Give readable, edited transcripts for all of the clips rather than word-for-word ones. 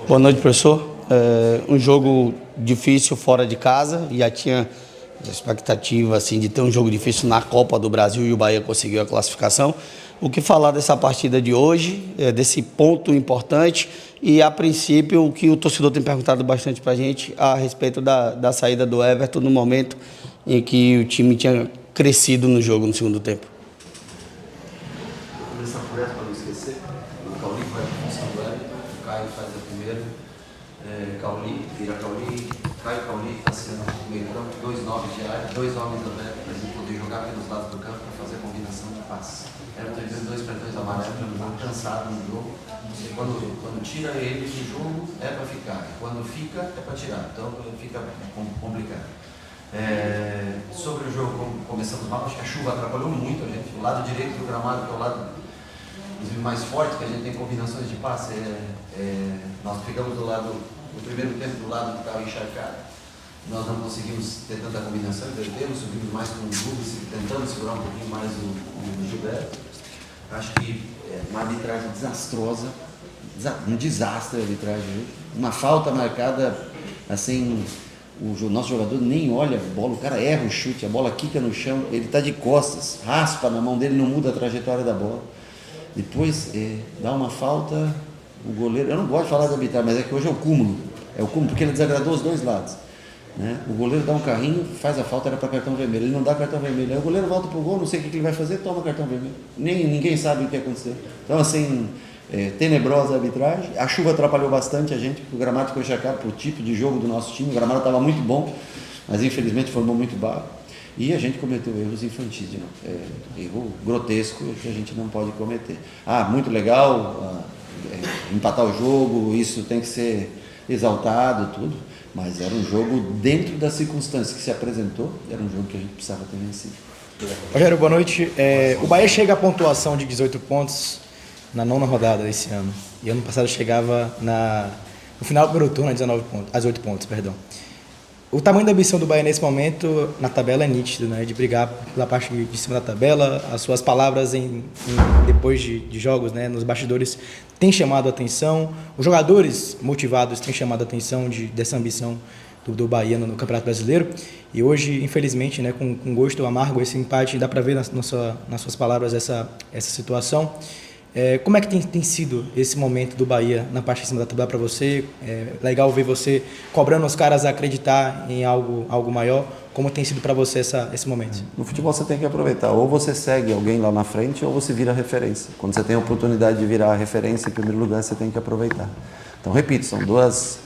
Boa noite, professor. Um jogo difícil fora de casa, já tinha expectativa assim, de ter um jogo difícil na Copa do Brasil e o Bahia conseguiu a classificação. O que falar dessa partida de hoje, desse ponto importante e, a princípio, o que o torcedor tem perguntado bastante para a gente a respeito da saída do Everton no momento em que o time tinha crescido no jogo no segundo tempo. Vou começar por essa para não esquecer. O Cauli vai para a função do Everton, o Caio faz a primeira. Cauli, vira Cauli, Caio Cauli está sendo no meio campo, 2 9 de área, 2 homens abertos para a gente poder jogar pelos lados do campo para fazer a combinação de passes. Everton teve 2 cartões amarelos, já está cansado no jogo. Quando tira ele do jogo é para ficar, quando fica é para tirar, então fica complicado. Sobre o jogo, começamos mal, acho que a chuva atrapalhou muito a gente. O lado direito do gramado, que é o lado mais forte, que a gente tem combinações de passe, nós ficamos do lado, no primeiro tempo, do lado que estava encharcado. Nós não conseguimos ter tanta combinação, perdemos, subimos mais com o Rubens, tentando segurar um pouquinho mais o Gilberto. Acho que uma arbitragem desastrosa, um desastre a arbitragem. Uma falta marcada, assim, o nosso jogador nem olha a bola, o cara erra o chute, a bola quica no chão, ele está de costas, raspa na mão dele, não muda a trajetória da bola. Depois dá uma falta, o goleiro, eu não gosto de falar da arbitragem, mas é que hoje é o cúmulo, porque ele desagradou os dois lados. Né? O goleiro dá um carrinho, faz a falta, era para cartão vermelho, ele não dá cartão vermelho, aí o goleiro volta pro gol, não sei o que ele vai fazer, toma cartão vermelho, ninguém sabe o que aconteceu. Então assim, tenebrosa a arbitragem, a chuva atrapalhou bastante a gente, porque o gramado ficou encharcado pro tipo de jogo do nosso time, o gramado estava muito bom, mas infelizmente formou muito barro, e a gente cometeu erros infantis, erro grotesco que a gente não pode cometer. Muito legal, empatar o jogo, isso tem que ser exaltado, tudo, mas era um jogo dentro das circunstâncias que se apresentou, era um jogo que a gente precisava ter vencido. Rogério, boa noite. O Bahia chega à pontuação de 18 pontos na 9ª rodada desse ano, e ano passado chegava no final do primeiro turno a 18 pontos, perdão. O tamanho da ambição do Bahia nesse momento na tabela é nítido, né? De brigar pela parte de cima da tabela. As suas palavras depois de jogos, né? Nos bastidores, têm chamado a atenção. Os jogadores motivados têm chamado a atenção dessa ambição do Bahia no Campeonato Brasileiro. E hoje, infelizmente, né, com gosto amargo, esse empate, dá para ver nas suas palavras essa situação. Como é que tem sido esse momento do Bahia na parte de cima da tabela para você? É legal ver você cobrando os caras a acreditar em algo maior. Como tem sido para você esse momento? No futebol você tem que aproveitar. Ou você segue alguém lá na frente ou você vira referência. Quando você tem a oportunidade de virar a referência, em primeiro lugar, você tem que aproveitar. Então, repito, são duas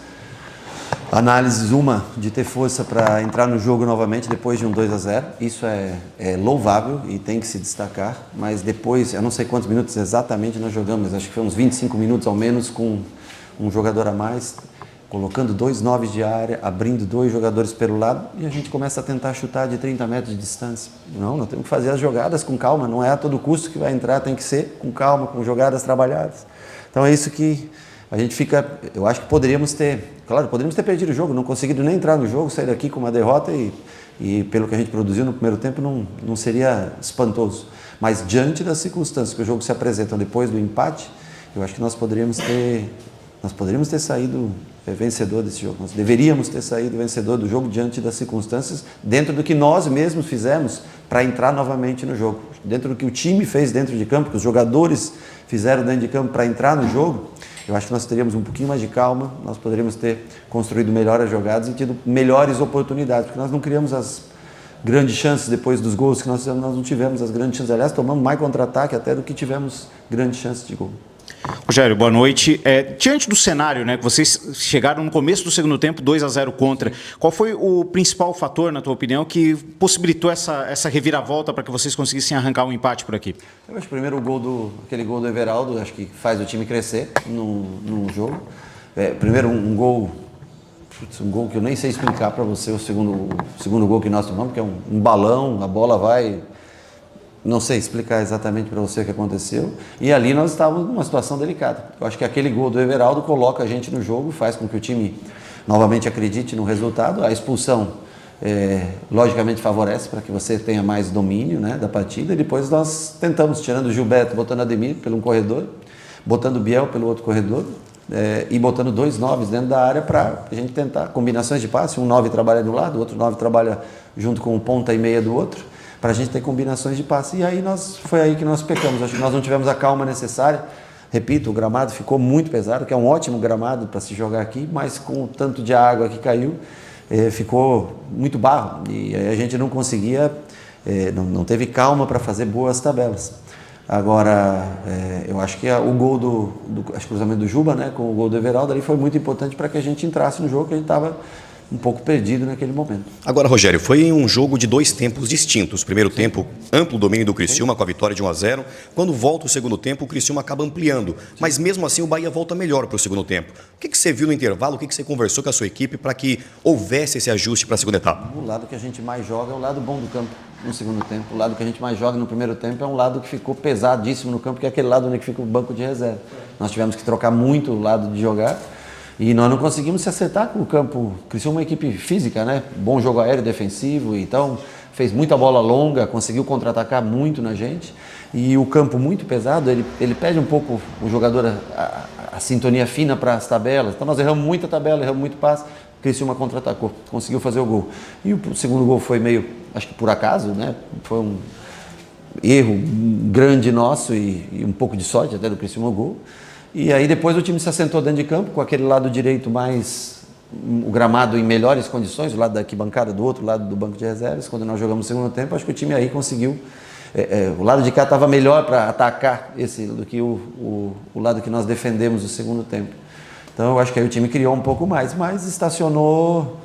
análises, uma de ter força para entrar no jogo novamente depois de um 2-0, isso é louvável e tem que se destacar, mas depois, eu não sei quantos minutos exatamente nós jogamos, acho que foi uns 25 minutos ao menos com um jogador a mais, colocando 2 9 de área, abrindo 2 jogadores pelo lado e a gente começa a tentar chutar de 30 metros de distância. Não, nós temos que fazer as jogadas com calma, não é a todo custo que vai entrar, tem que ser com calma, com jogadas trabalhadas. Então é isso que a gente fica, eu acho que poderíamos ter perdido o jogo, não conseguido nem entrar no jogo, sair daqui com uma derrota e pelo que a gente produziu no primeiro tempo não seria espantoso. Mas diante das circunstâncias que o jogo se apresentam depois do empate, eu acho que nós poderíamos ter saído vencedor desse jogo. Nós deveríamos ter saído vencedor do jogo diante das circunstâncias, dentro do que nós mesmos fizemos para entrar novamente no jogo. Dentro do que o time fez dentro de campo, que os jogadores fizeram dentro de campo para entrar no jogo, eu acho que nós teríamos um pouquinho mais de calma, nós poderíamos ter construído melhor as jogadas e tido melhores oportunidades, porque nós não criamos as grandes chances depois dos gols que nós não tivemos as grandes chances. Aliás, tomamos mais contra-ataque até do que tivemos grandes chances de gol. Rogério, boa noite. Diante do cenário, né, que vocês chegaram no começo do segundo tempo 2-0 contra, qual foi o principal fator, na tua opinião, que possibilitou essa reviravolta para que vocês conseguissem arrancar um empate por aqui? Eu acho que primeiro aquele gol do Everaldo, acho que faz o time crescer no jogo. Primeiro um gol que eu nem sei explicar para você, o segundo gol que nós tomamos, que é um balão, a bola vai... Não sei explicar exatamente para você o que aconteceu. E ali nós estávamos numa situação delicada. Eu acho que aquele gol do Everaldo coloca a gente no jogo, faz com que o time novamente acredite no resultado. A expulsão, logicamente, favorece para que você tenha mais domínio, né, da partida. E depois nós tentamos, tirando o Gilberto, botando Ademir pelo um corredor, botando o Biel pelo outro corredor. e botando 2 9s dentro da área para a gente tentar combinações de passe. Um 9 trabalha de um lado, o outro 9 trabalha junto com o ponta e meia do outro, para a gente ter combinações de passe. E aí foi aí que nós pecamos. Acho que nós não tivemos a calma necessária. Repito, o gramado ficou muito pesado, que é um ótimo gramado para se jogar aqui, mas com o tanto de água que caiu, ficou muito barro. E aí a gente não conseguia, não teve calma para fazer boas tabelas. Agora, eu acho que o gol do cruzamento do Juba, né, com o gol do Everaldo, ali foi muito importante para que a gente entrasse no jogo, que a gente estava um pouco perdido naquele momento. Agora, Rogério, foi um jogo de 2 tempos distintos. Primeiro tempo, amplo domínio do Criciúma com a vitória de 1-0. Quando volta o segundo tempo, o Criciúma acaba ampliando. Mas mesmo assim, o Bahia volta melhor para o segundo tempo. O que você viu no intervalo? O que você conversou com a sua equipe para que houvesse esse ajuste para a segunda etapa? O lado que a gente mais joga é o lado bom do campo no segundo tempo. O lado que a gente mais joga no primeiro tempo é um lado que ficou pesadíssimo no campo, que é aquele lado onde fica o banco de reserva. Nós tivemos que trocar muito o lado de jogar. E nós não conseguimos se acertar com o campo. Criciúma é uma equipe física, né? Bom jogo aéreo defensivo, então fez muita bola longa, conseguiu contra-atacar muito na gente. E o campo muito pesado, ele pede um pouco o jogador a sintonia fina para as tabelas. Então nós erramos muita tabela, erramos muito passe. Criciúma contra-atacou, conseguiu fazer o gol. E o segundo gol foi meio, acho que por acaso, né? Foi um erro grande nosso e um pouco de sorte até do Criciúma o gol. E aí depois o time se assentou dentro de campo com aquele lado direito mais, o gramado em melhores condições, o lado da arquibancada do outro lado do banco de reservas. Quando nós jogamos no segundo tempo, acho que o time aí conseguiu, o lado de cá estava melhor para atacar do que o lado que nós defendemos no segundo tempo. Então eu acho que aí o time criou um pouco mais, mas estacionou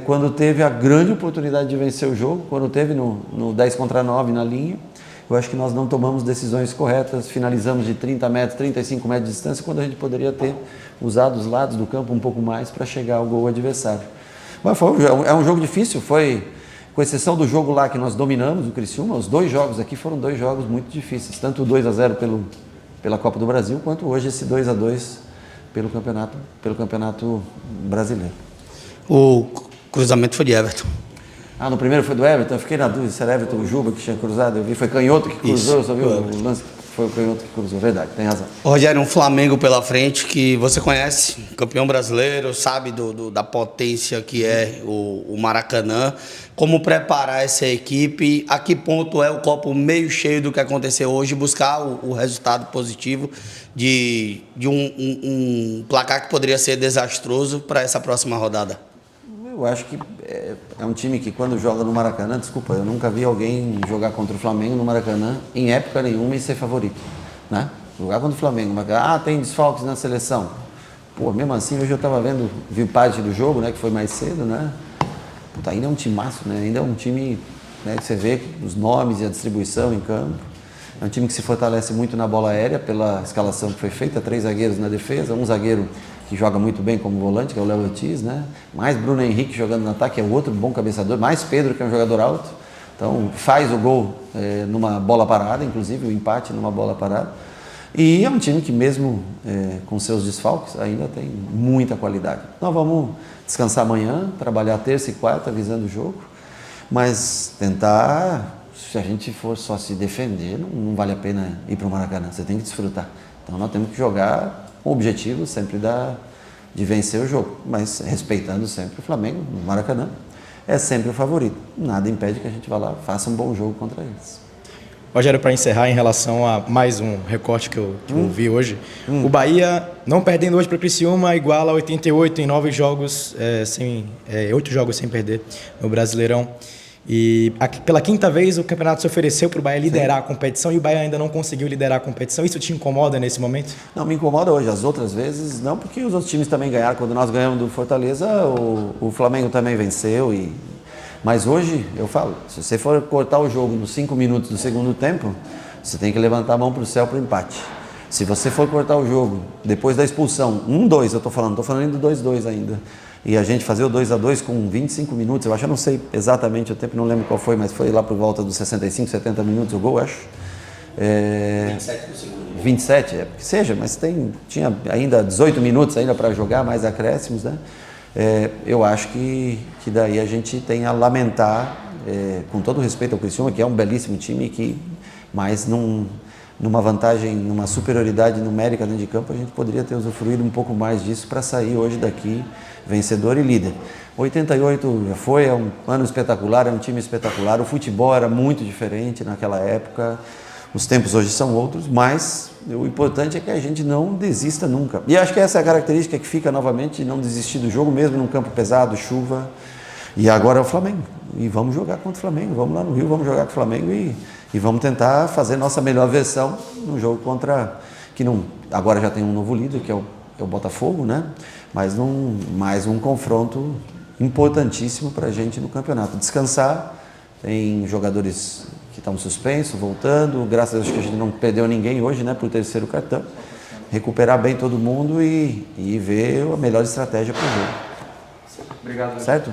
quando teve a grande oportunidade de vencer o jogo, quando teve no 10 contra 9 na linha. Eu acho que nós não tomamos decisões corretas, finalizamos de 30 metros, 35 metros de distância, quando a gente poderia ter usado os lados do campo um pouco mais para chegar ao gol adversário. Mas é um jogo difícil, com exceção do jogo lá que nós dominamos, o Criciúma, os 2 jogos aqui foram 2 jogos muito difíceis, tanto o 2-0 pela Copa do Brasil, quanto hoje esse 2-2 pelo campeonato brasileiro. O cruzamento foi de Everton. No primeiro foi do Everton, eu fiquei na dúvida se era Everton ou Juba que tinha cruzado, eu vi, foi Canhoto que cruzou, eu só vi o lance, foi o Canhoto que cruzou, verdade, tem razão. Rogério, um Flamengo pela frente que você conhece, campeão brasileiro, sabe da potência que é o Maracanã, como preparar essa equipe, a que ponto é o copo meio cheio do que aconteceu hoje, buscar o resultado positivo de um placar que poderia ser desastroso para essa próxima rodada? Eu acho que é um time que quando joga no Maracanã, desculpa, eu nunca vi alguém jogar contra o Flamengo no Maracanã em época nenhuma e ser favorito, né? Jogar contra o Flamengo, tem desfalques na seleção. Pô, mesmo assim, hoje eu vi parte do jogo, né, que foi mais cedo, né? Puta, ainda é um timaço, né? Ainda é um time, né, que você vê os nomes e a distribuição em campo. É um time que se fortalece muito na bola aérea pela escalação que foi feita, 3 zagueiros na defesa, um zagueiro que joga muito bem como volante, que é o Léo Ortiz, né? Mais Bruno Henrique jogando no ataque, que é o outro bom cabeçador, mais Pedro, que é um jogador alto. Então faz o gol numa bola parada, inclusive o empate numa bola parada. E é um time que mesmo com seus desfalques ainda tem muita qualidade. Nós vamos descansar amanhã, trabalhar terça e quarta visando o jogo, mas tentar, se a gente for só se defender, não vale a pena ir para o Maracanã, você tem que desfrutar. Então nós temos que jogar com o objetivo sempre de vencer o jogo, mas respeitando sempre o Flamengo, no Maracanã, é sempre o favorito. Nada impede que a gente vá lá, faça um bom jogo contra eles. Rogério, para encerrar, em relação a mais um recorte que eu vi hoje, o Bahia, não perdendo hoje para o Criciúma, iguala a 88 em 9 jogos, 8 jogos sem perder no Brasileirão. E pela 5ª vez o campeonato se ofereceu para o Bahia liderar a competição e o Bahia ainda não conseguiu liderar a competição. Isso te incomoda nesse momento? Não, me incomoda hoje. As outras vezes não, porque os outros times também ganharam. Quando nós ganhamos do Fortaleza, o Flamengo também venceu. Mas hoje, eu falo, se você for cortar o jogo nos 5 minutos do segundo tempo, você tem que levantar a mão para o céu para o empate. Se você for cortar o jogo depois da expulsão, 1-2 eu estou falando do 2-2 ainda, e a gente fazer o 2-2 com 25 minutos, eu não sei exatamente o tempo, não lembro qual foi, mas foi lá por volta dos 65, 70 minutos o gol, acho. 27 do segundo. 27, que seja, mas tinha ainda 18 minutos ainda para jogar, mais acréscimos, né? Eu acho que daí a gente tem a lamentar, com todo o respeito ao Criciúma, que é um belíssimo time, mas numa vantagem, numa superioridade numérica dentro de campo, a gente poderia ter usufruído um pouco mais disso para sair hoje daqui vencedor e líder. 88 já foi, é um ano espetacular, é um time espetacular, o futebol era muito diferente naquela época, os tempos hoje são outros, mas o importante é que a gente não desista nunca. E acho que essa é a característica que fica novamente, não desistir do jogo, mesmo num campo pesado, chuva. E agora é o Flamengo. E vamos jogar contra o Flamengo. Vamos lá no Rio, vamos jogar com o Flamengo e vamos tentar fazer nossa melhor versão no jogo contra... que não, agora já tem um novo líder, que é o Botafogo, né? Mas mais um confronto importantíssimo para a gente no campeonato. Descansar, tem jogadores que estão suspensos, voltando, graças a Deus que a gente não perdeu ninguém hoje, né, por terceiro cartão. Recuperar bem todo mundo e ver a melhor estratégia para o jogo. Obrigado. Certo?